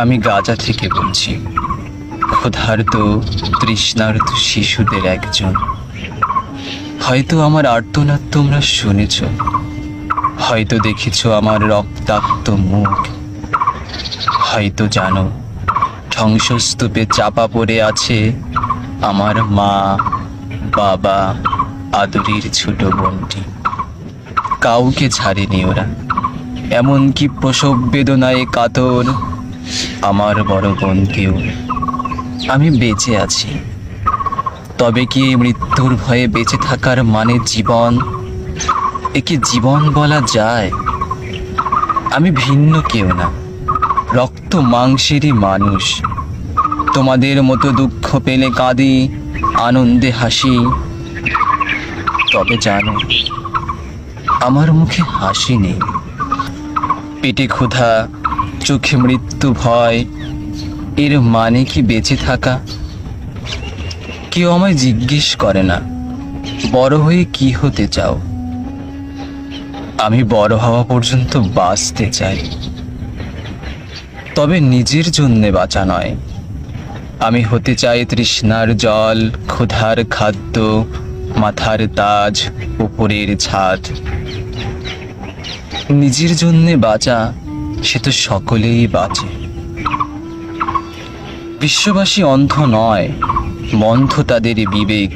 আমি গাজা থেকে বলছি, ক্ষুধার্ত তৃষ্ণার্ত শিশুদের একজন। হয়তো আমার আর্তনাদ তোমরা শুনেছ, হয়তো দেখেছ আমার রক্তাক্ত মুখ, হয়তো জানো ধ্বংসস্তূপে চাপা পড়ে আছে আমার মা, বাবা, আদরের ছোট বোনটি। কাউকে ছাড়েনি ওরা, এমনকি প্রসব বেদনায় কাতর আমার বড় বোনকেও। আমি বেঁচে আছি, তবে কি এই মৃত্যুর ভয়ে বেঁচে থাকার মানে জীবন? একে জীবন বলা যায়? আমি ভিন্ন কেউ না, রক্ত মাংসেরই মানুষ। তোমাদের মতো দুঃখ পেলে কাঁদি, আনন্দে হাসি। তবে জানো, আমার মুখে হাসি নেই। পেটে ক্ষুধা, চোখে মৃত্যু ভয়, এর মানে কি বেঁচে থাকা? কেউ আমায় জিজ্ঞেস করে না, বড় হয়ে কি হতে চাও? আমি বড় হওয়া পর্যন্ত বাঁচতে চাই, তবে নিজের জন্যে বাঁচা নয়। আমি হতে চাই তৃষ্ণার জল, ক্ষুধার খাদ্য, মাথার তাজ, উপরের ছাদ। নিজের জন্যে বাঁচা, সে তো সকলেই বাঁচে। বিশ্ববাসী অন্ধ নয়, বন্ধ তাদের বিবেক।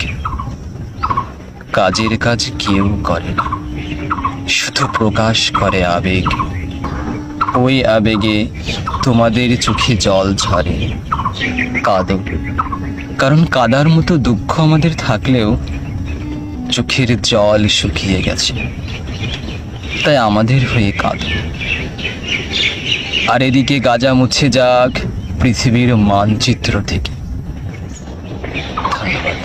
কাজের কাজ কেউ করে না, শুধু প্রকাশ করে আবেগ। ওই আবেগে তোমাদের চোখে জল ঝরে। কাঁদো, কারণ কাদার মতো দুঃখ আমাদের থাকলেও চোখের জল শুকিয়ে গেছে, তাই আমাদের হয়ে কাঁদো। আর এদিকে গাজা মুছে যাক পৃথিবীর মানচিত্র থেকে। ধন্যবাদ।